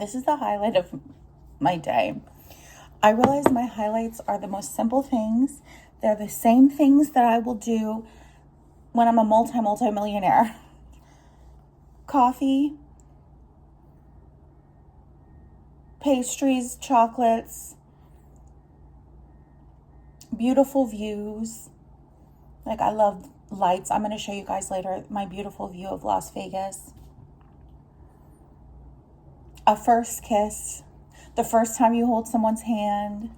This is the highlight of my day. I realize my highlights are the most simple things. They're the same things that I will do when I'm a multi-millionaire. Coffee, pastries, chocolates, beautiful views. Like, I love lights. I'm going to show you guys later my beautiful view of Las Vegas. A first kiss, the first time you hold someone's hand,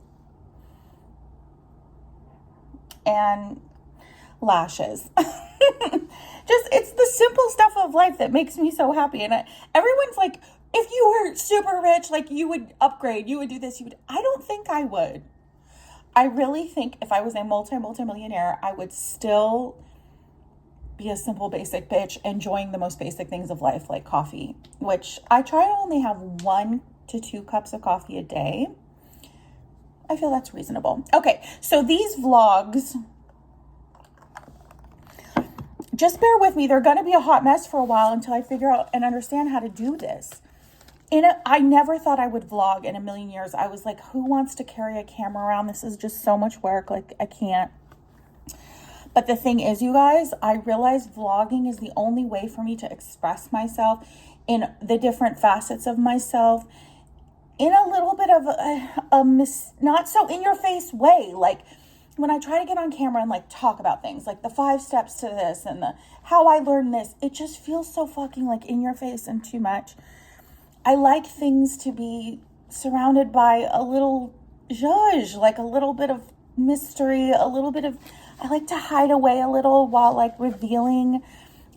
and lashes. Just, it's the simple stuff of life that makes me so happy. And everyone's like, if you were super rich, like, you would upgrade, you would do this, you would. I don't think I would. I really think if I was a multi-millionaire, I would still be a simple, basic bitch, enjoying the most basic things of life, like coffee, which I try to only have 1 to 2 cups of coffee a day. I feel that's reasonable. Okay, so these vlogs, just bear with me. They're going to be a hot mess for a while until I figure out and understand how to do this. I never thought I would vlog in a million years. I was like, who wants to carry a camera around? This is just so much work. Like, I can't. But the thing is, you guys, I realize vlogging is the only way for me to express myself in the different facets of myself in a little bit of not so in your face way. Like, when I try to get on camera and like talk about things, like the 5 steps to this and the how I learned this, it just feels so fucking like in your face and too much. I like things to be surrounded by a little zhuzh, like a little bit of mystery, a little bit of, I like to hide away a little while like revealing.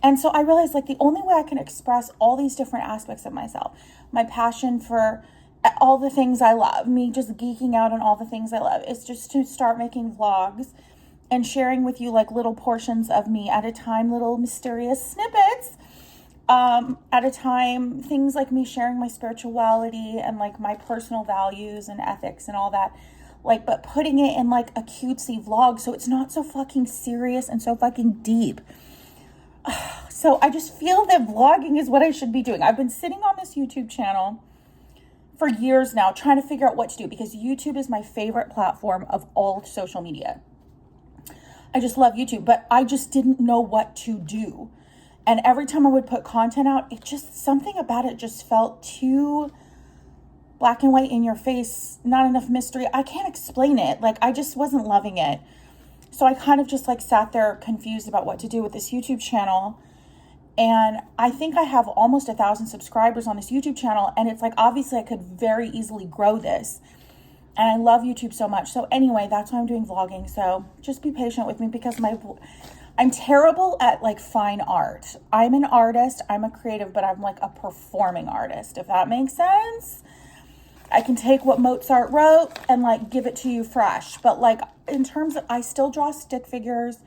And so I realized like the only way I can express all these different aspects of myself, my passion for all the things I love, me just geeking out on all the things I love, is just to start making vlogs and sharing with you like little portions of me at a time, little mysterious snippets at a time, things like me sharing my spirituality and like my personal values and ethics and all that, like, but putting it in like a cutesy vlog so it's not so fucking serious and so fucking deep. So I just feel that vlogging is what I should be doing. I've been sitting on this YouTube channel for years now trying to figure out what to do, because YouTube is my favorite platform of all social media. I just love YouTube, but I just didn't know what to do. And every time I would put content out, it just, something about it just felt too black and white in your face, not enough mystery. I can't explain it. Like, I just wasn't loving it. So I kind of just like sat there confused about what to do with this YouTube channel. And I think I have almost 1,000 subscribers on this YouTube channel. And it's like, obviously I could very easily grow this. And I love YouTube so much. So anyway, that's why I'm doing vlogging. So just be patient with me, because I'm terrible at like fine art. I'm an artist, I'm a creative, but I'm like a performing artist, if that makes sense. I can take what Mozart wrote and like give it to you fresh. But like, in terms of, I still draw stick figures.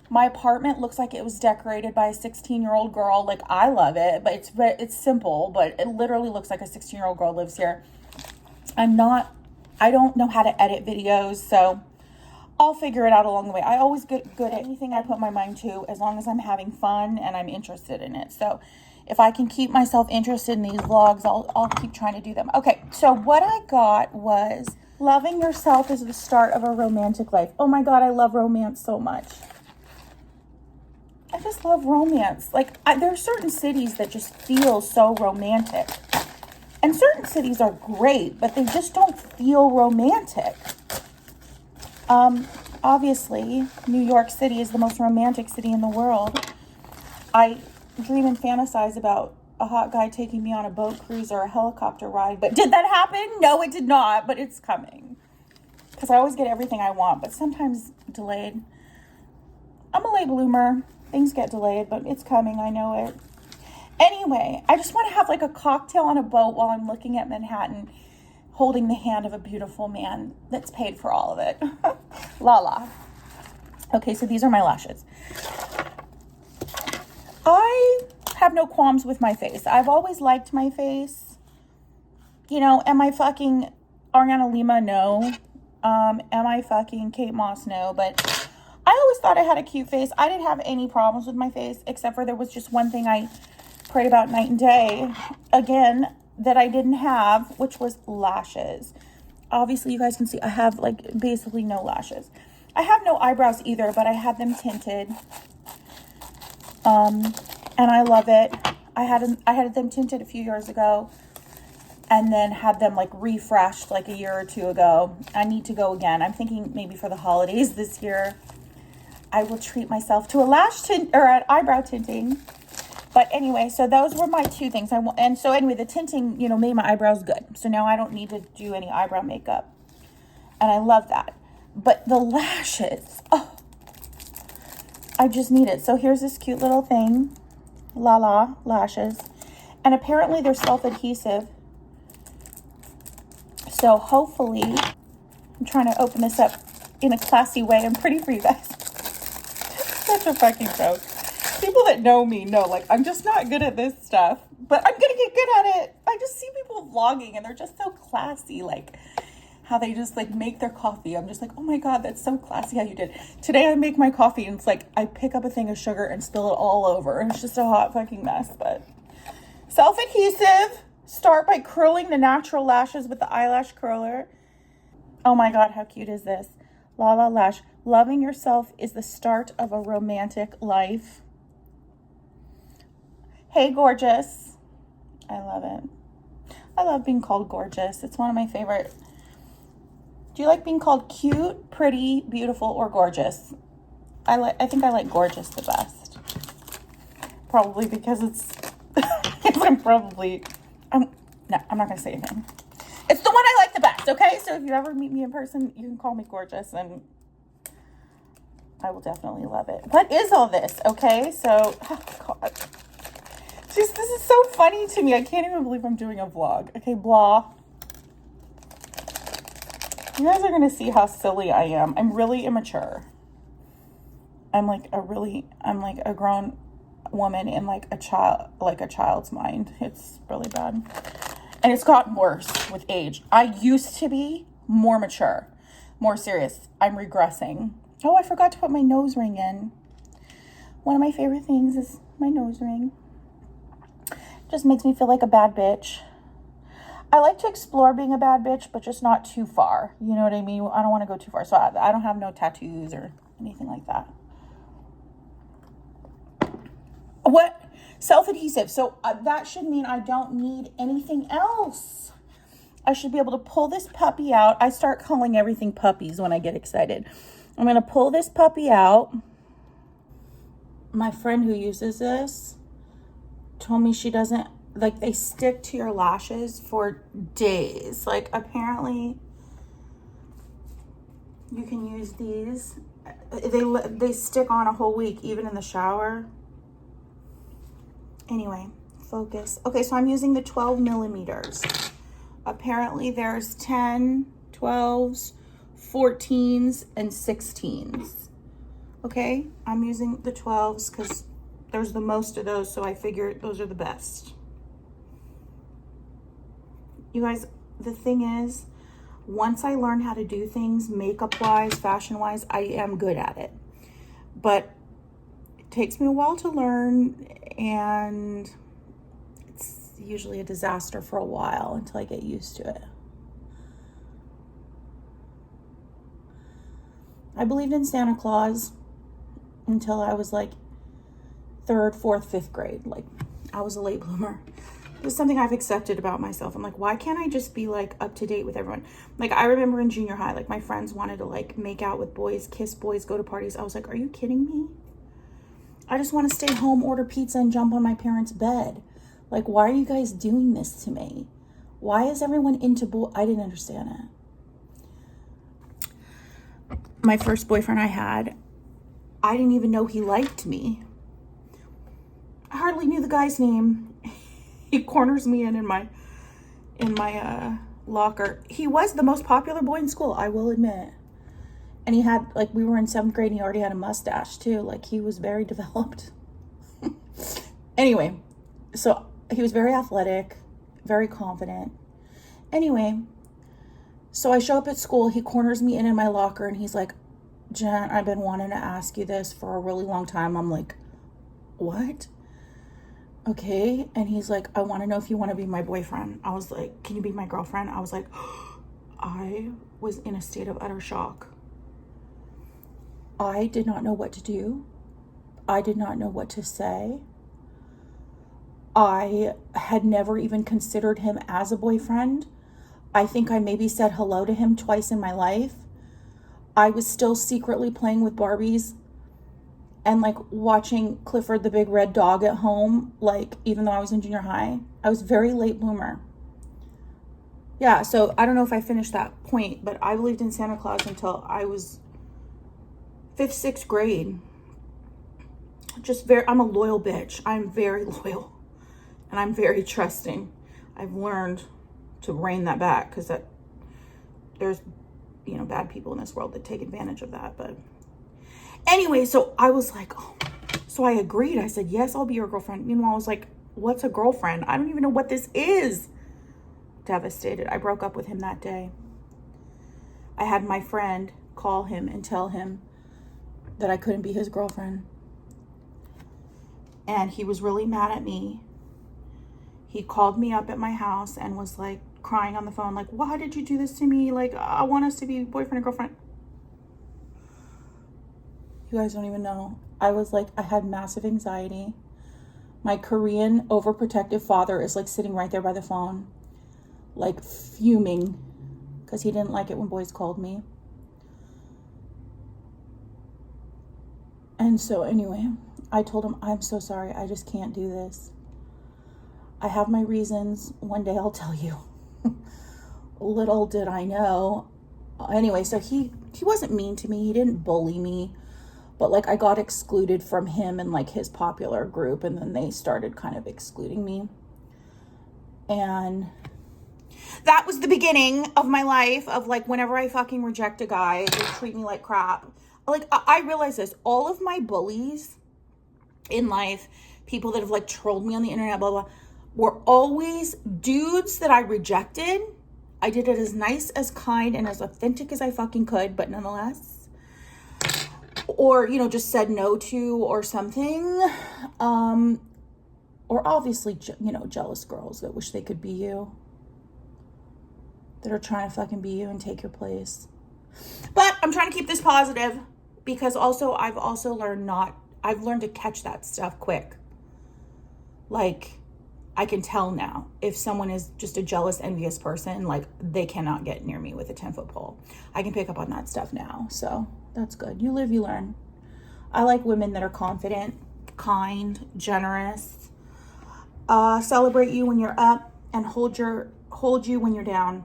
My apartment looks like it was decorated by a 16-year-old girl. Like, I love it, but it's simple, but it literally looks like a 16-year-old girl lives here. I don't know how to edit videos, so I'll figure it out along the way. I always get good at anything I put my mind to, as long as I'm having fun and I'm interested in it. So if I can keep myself interested in these vlogs, I'll keep trying to do them. Okay, so what I got was loving yourself is the start of a romantic life. Oh my God, I love romance so much. I just love romance. Like, there are certain cities that just feel so romantic. And certain cities are great, but they just don't feel romantic. Obviously, New York City is the most romantic city in the world. I dream and fantasize about a hot guy taking me on a boat cruise or a helicopter ride. But did that happen? No, it did not, but it's coming. Because I always get everything I want, but sometimes delayed. I'm a late bloomer. Things get delayed, but it's coming. I know it. Anyway, I just want to have like a cocktail on a boat while I'm looking at Manhattan, holding the hand of a beautiful man that's paid for all of it. Lala. Okay, so these are my lashes. I have no qualms with my face. I've always liked my face. You know, am I fucking Ariana Lima? No. Am I fucking Kate Moss? No. But I always thought I had a cute face. I didn't have any problems with my face, except for there was just one thing I prayed about night and day. Again, that I didn't have, which was lashes. Obviously, you guys can see I have like basically no lashes. I have no eyebrows either, but I had them tinted. And I love it. I had them tinted a few years ago and then had them like refreshed like a year or two ago. I need to go again. I'm thinking maybe for the holidays this year, I will treat myself to a lash tint or an eyebrow tinting. But anyway, so those were my two things. And so anyway, the tinting, you know, made my eyebrows good. So now I don't need to do any eyebrow makeup. And I love that. But the lashes, oh, I just need it. So here's this cute little thing, Lala lashes. And apparently they're self-adhesive. So hopefully, I'm trying to open this up in a classy way and pretty for you guys. Such a fucking joke. People that know me know, like, I'm just not good at this stuff, but I'm gonna get good at it. I just see people vlogging and they're just so classy, like how they just like make their coffee. I'm just like, oh my God, that's so classy how you did. Today I make my coffee and it's like, I pick up a thing of sugar and spill it all over. It's just a hot fucking mess, but self-adhesive. Start by curling the natural lashes with the eyelash curler. Oh my God, how cute is this? Lala lash. Loving yourself is the start of a romantic life. Hey, gorgeous. I love it. I love being called gorgeous. It's one of my favorite. Do you like being called cute, pretty, beautiful, or gorgeous? I think I like gorgeous the best. Probably because it's no, I'm not going to say anything. It's the one I like the best, okay? So if you ever meet me in person, you can call me gorgeous and I will definitely love it. What is all this, okay? So, oh God. Just, this is so funny to me. I can't even believe I'm doing a vlog. Okay, blah. You guys are going to see how silly I am. I'm really immature. I'm like a grown woman in like a child's mind. It's really bad. And it's gotten worse with age. I used to be more mature, more serious. I'm regressing. Oh, I forgot to put my nose ring in. One of my favorite things is my nose ring. Just makes me feel like a bad bitch. I like to explore being a bad bitch, but just not too far. You know what I mean? I don't want to go too far. So I don't have no tattoos or anything like that. What? Self-adhesive. So that should mean I don't need anything else. I should be able to pull this puppy out. I start calling everything puppies when I get excited. I'm going to pull this puppy out. My friend who uses this told me she doesn't, like, they stick to your lashes for days. Like, apparently you can use these. They stick on a whole week, even in the shower. Anyway, focus. Okay, so I'm using the 12 millimeters. Apparently there's 10, 12s, 14s, and 16s. Okay, I'm using the 12s because there's the most of those, so I figure those are the best. You guys, the thing is, once I learn how to do things makeup-wise, fashion-wise, I am good at it. But it takes me a while to learn, and it's usually a disaster for a while until I get used to it. I believed in Santa Claus until I was like 3rd, 4th, 5th grade. Like, I was a late bloomer. It was something I've accepted about myself. I'm like, why can't I just be like up to date with everyone? Like, I remember in junior high, like my friends wanted to like make out with boys, kiss boys, go to parties. I was like, are you kidding me? I just want to stay home, order pizza, and jump on my parents' bed. Like, why are you guys doing this to me? Why is everyone into I didn't understand it. My first boyfriend I had, I didn't even know he liked me. I hardly knew the guy's name. He corners me in my locker. He was the most popular boy in school, I will admit. And he had, like, we were in 7th grade and he already had a mustache too. Like, he was very developed. Anyway, so he was very athletic, very confident. Anyway, so I show up at school. He corners me in my locker and he's like, Jen, I've been wanting to ask you this for a really long time. I'm like, what? Okay. And he's like, I want to know if you want to be my boyfriend. I was like, can you be my girlfriend? I was like, I was in a state of utter shock. I did not know what to do. I did not know what to say. I had never even considered him as a boyfriend. I think I maybe said hello to him twice in my life. I was still secretly playing with Barbies and like watching Clifford the Big Red Dog at home, like even though I was in junior high. I was very late bloomer. Yeah, so I don't know if I finished that point, but I believed in Santa Claus until I was 5th, 6th grade. I'm a loyal bitch. I'm very loyal and I'm very trusting. I've learned to rein that back because there's, bad people in this world that take advantage of that. But anyway, so I was like, oh, so I agreed. I said, yes, I'll be your girlfriend. Meanwhile, I was like, what's a girlfriend? I don't even know what this is. Devastated. I broke up with him that day. I had my friend call him and tell him that I couldn't be his girlfriend. And he was really mad at me. He called me up at my house and was like crying on the phone, like, why did you do this to me? Like, I want us to be boyfriend and girlfriend. You guys don't even know. I had massive anxiety. My Korean overprotective father is like sitting right there by the phone, like fuming because he didn't like it when boys called me. And so anyway, I told him, I'm so sorry. I just can't do this. I have my reasons. One day I'll tell you. Little did I know. Anyway, so he wasn't mean to me. He didn't bully me. But like I got excluded from him and like his popular group, and then they started kind of excluding me. And that was the beginning of my life of like whenever I fucking reject a guy, they treat me like crap. Like I realize this, all of my bullies in life, people that have like trolled me on the internet, blah, blah, were always dudes that I rejected. I did it as nice, as kind, and as authentic as I fucking could, but nonetheless. Or, just said no to or something. Or obviously, jealous girls that wish they could be you. That are trying to fucking be you and take your place. But I'm trying to keep this positive because also I've learned to catch that stuff quick. Like, I can tell now if someone is just a jealous, envious person, like they cannot get near me with a 10-foot pole. I can pick up on that stuff now. So that's good. You live, you learn. I like women that are confident, kind, generous, celebrate you when you're up, and hold you when you're down.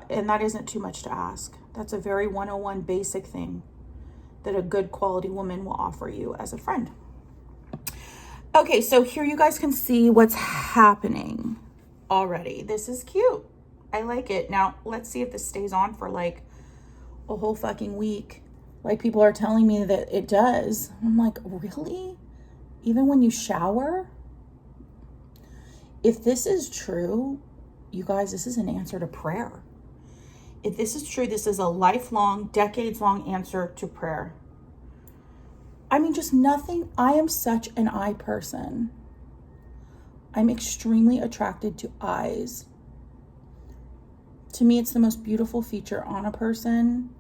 And that isn't too much to ask. That's a very 101 basic thing that a good quality woman will offer you as a friend. Okay, so here you guys can see what's happening already. This is cute. I like it. Now, let's see if this stays on for like a whole fucking week. Like people are telling me that it does. I'm like, really? Even when you shower? If this is true, you guys, this is an answer to prayer. If this is true, this is a lifelong, decades-long answer to prayer. I mean, just nothing. I am such an eye person. I'm extremely attracted to eyes. To me, it's the most beautiful feature on a person.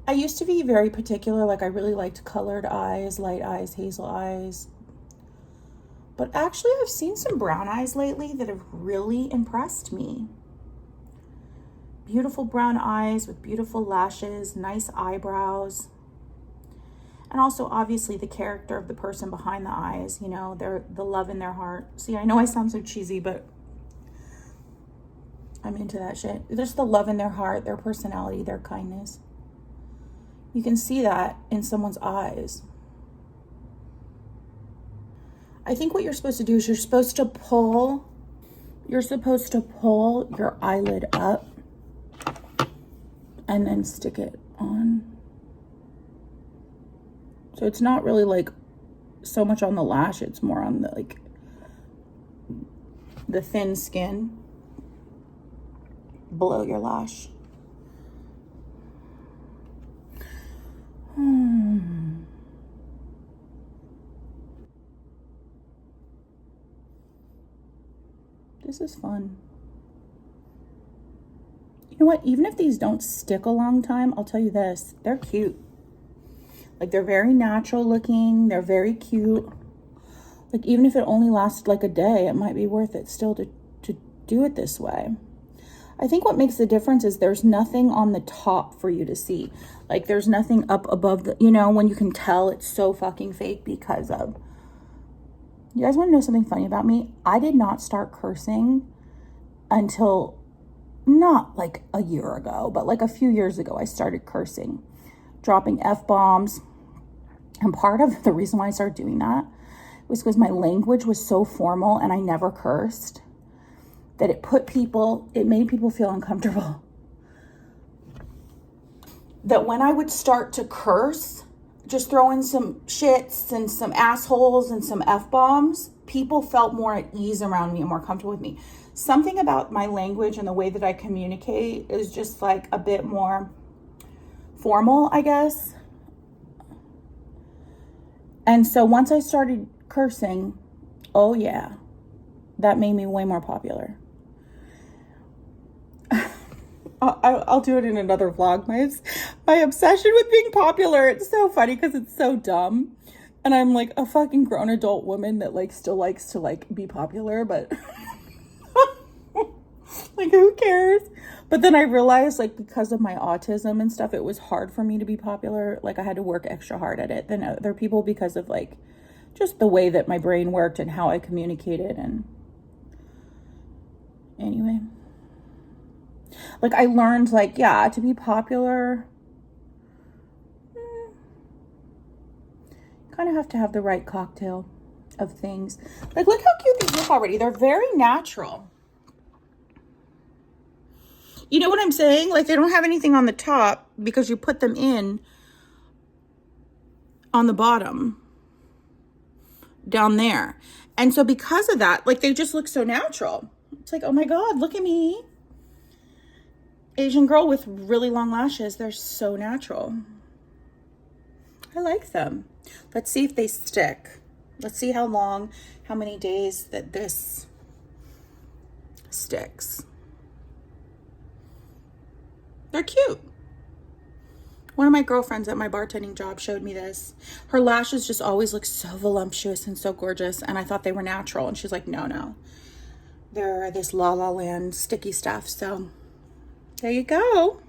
I used to be very particular. Like I really liked colored eyes, light eyes, hazel eyes. But actually, I've seen some brown eyes lately that have really impressed me. Beautiful brown eyes with beautiful lashes, nice eyebrows. And also, obviously, the character of the person behind the eyes, they're the love in their heart. See, I know I sound so cheesy, but I'm into that shit. There's the love in their heart, their personality, their kindness. You can see that in someone's eyes. I think what you're supposed to do is you're supposed to pull your eyelid up and then stick it on. So it's not really like so much on the lash, it's more on the thin skin below your lash. This is fun. You know what? Even if these don't stick a long time, I'll tell you this, they're cute. Like, they're very natural looking. They're very cute. Like, even if it only lasts like a day, it might be worth it still to do it this way. I think what makes the difference is there's nothing on the top for you to see. Like, there's nothing up above the, you know, when you can tell it's so fucking fake because of. You guys want to know something funny about me? I did not start cursing until not like a year ago, but like a few years ago, I started cursing, dropping F-bombs. And part of the reason why I started doing that was because my language was so formal and I never cursed, that it made people feel uncomfortable. That when I would start to curse, just throw in some shits and some assholes and some F-bombs, people felt more at ease around me and more comfortable with me. Something about my language and the way that I communicate is just like a bit more formal, I guess. And so once I started cursing, oh yeah, that made me way more popular. I'll do it in another vlog. My obsession with being popular. It's so funny because it's so dumb. And I'm like a fucking grown adult woman that like still likes to like be popular, but like who cares? But then I realized like because of my autism and stuff, it was hard for me to be popular. Like I had to work extra hard at it than other people because of like just the way that my brain worked and how I communicated. And anyway, like I learned like, yeah, to be popular, you kind of have to have the right cocktail of things. Like look how cute these look already. They're very natural. You know what I'm saying? Like they don't have anything on the top because you put them in on the bottom down there. And so because of that, like they just look so natural. It's like, oh my God, look at me. Asian girl with really long lashes. They're so natural. I like them. Let's see if they stick. Let's see how long, how many days that this sticks. They're cute. One of my girlfriends at my bartending job showed me this. Her lashes just always look so voluptuous and so gorgeous. And I thought they were natural. And she's like, no. They're this La La Land sticky stuff. So there you go.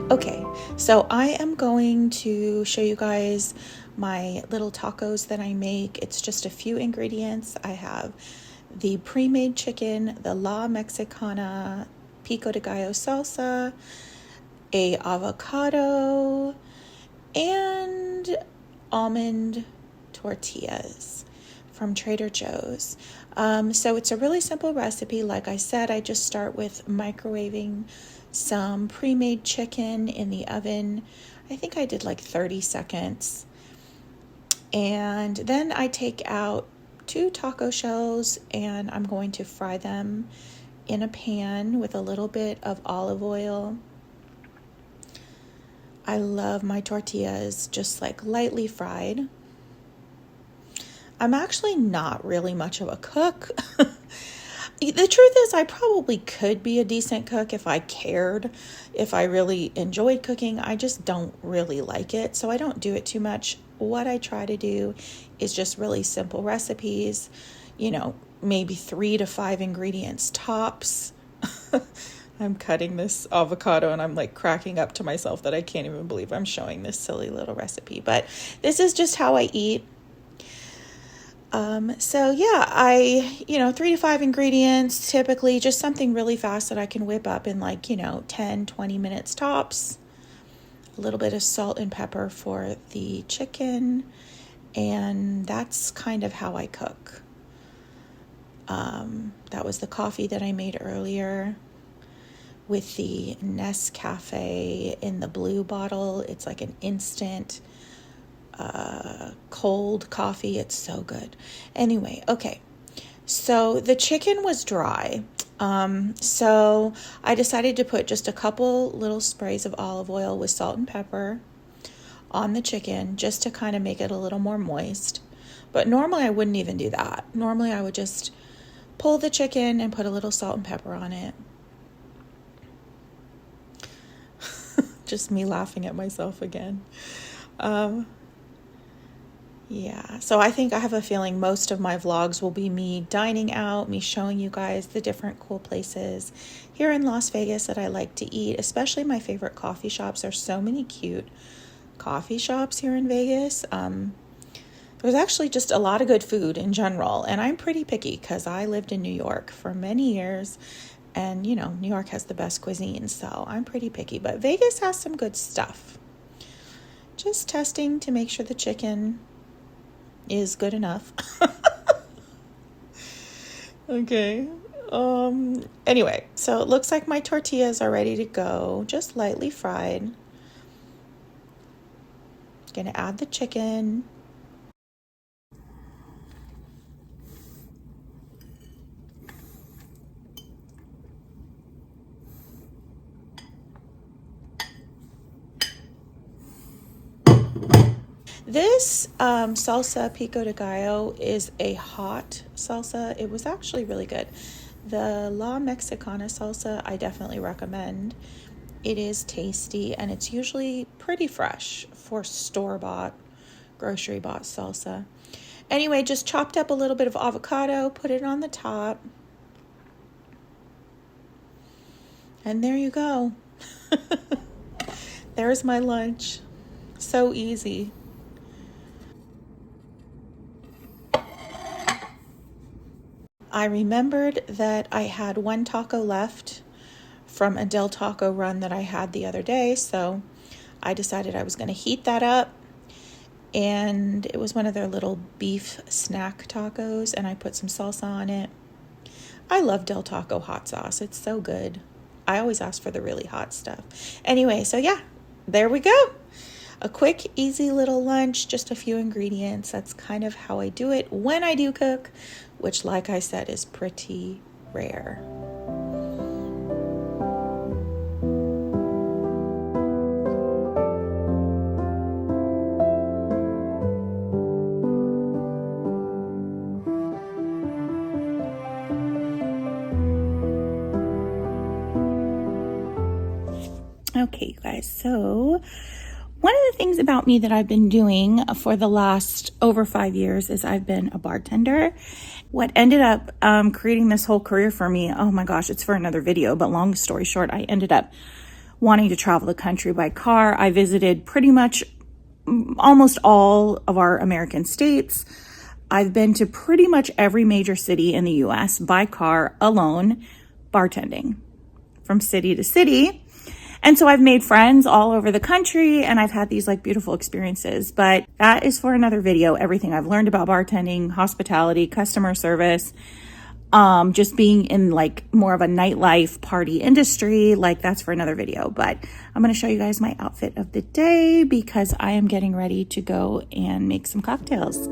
Okay, so I am going to show you guys my little tacos that I make. It's just a few ingredients. I have the pre-made chicken, the La Mexicana pico de gallo salsa, a avocado, and almond tortillas from Trader Joe's. So it's a really simple recipe. Like I said, I just start with microwaving some pre-made chicken in the oven. I think I did like 30 seconds. And then I take out 2 taco shells and I'm going to fry them in a pan with a little bit of olive oil. I love my tortillas just like lightly fried. I'm actually not really much of a cook. The truth is, I probably could be a decent cook if I cared, if I really enjoyed cooking. I just don't really like it, so I don't do it too much. What I try to do is just really simple recipes, you know, maybe 3 to 5 ingredients tops. I'm cutting this avocado and I'm like cracking up to myself that I can't even believe I'm showing this silly little recipe, but this is just how I eat. So yeah, 3 to 5 ingredients, typically just something really fast that I can whip up in like, 10, 20 minutes tops. A little bit of salt and pepper for the chicken, and that's kind of how I cook. That was the coffee that I made earlier with the Nescafe in the blue bottle. It's like an instant cold coffee. It's so good. Anyway, okay. So the chicken was dry. So I decided to put just a couple little sprays of olive oil with salt and pepper on the chicken just to kind of make it a little more moist. But normally I wouldn't even do that. Normally I would just pull the chicken and put a little salt and pepper on it. Just me laughing at myself again. Yeah, so I think I have a feeling most of my vlogs will be me dining out, me showing you guys the different cool places here in Las Vegas that I like to eat, especially my favorite coffee shops. There's so many cute coffee shops here in Vegas. There's actually just a lot of good food in general, and I'm pretty picky because I lived in New York for many years, and New York has the best cuisine, so I'm pretty picky, but Vegas has some good stuff. Just testing to make sure the chicken is good enough. Okay. Anyway, so it looks like my tortillas are ready to go, just lightly fried. Gonna add the chicken. This salsa pico de gallo is a hot salsa. It was actually really good. The La Mexicana salsa I definitely recommend. It is tasty, and it's usually pretty fresh for store-bought, grocery-bought salsa. Anyway, just chopped up a little bit of avocado, put it on the top. And there you go. There's my lunch. So easy. I remembered that I had one taco left from a Del Taco run that I had the other day, so I decided I was going to heat that up, and it was one of their little beef snack tacos, and I put some salsa on it. I love Del Taco hot sauce. It's so good. I always ask for the really hot stuff. Anyway, so yeah, there we go. A quick, easy little lunch, just a few ingredients. That's kind of how I do it when I do cook, which, like I said, is pretty rare. Okay, you guys, so one of the things about me that I've been doing for the last over 5 years is I've been a bartender. What ended up creating this whole career for me, oh my gosh, it's for another video, but long story short, I ended up wanting to travel the country by car. I visited pretty much almost all of our American states. I've been to pretty much every major city in the US by car alone, bartending from city to city. And so I've made friends all over the country, and I've had these like beautiful experiences, but that is for another video. Everything I've learned about bartending, hospitality, customer service, just being in like more of a nightlife party industry, like that's for another video. But I'm going to show you guys my outfit of the day because I am getting ready to go and make some cocktails.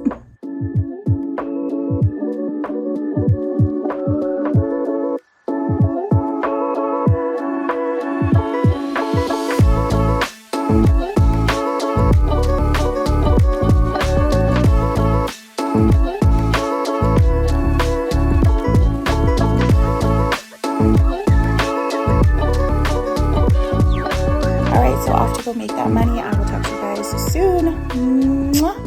Go make that money. I will talk to you guys soon. Mwah.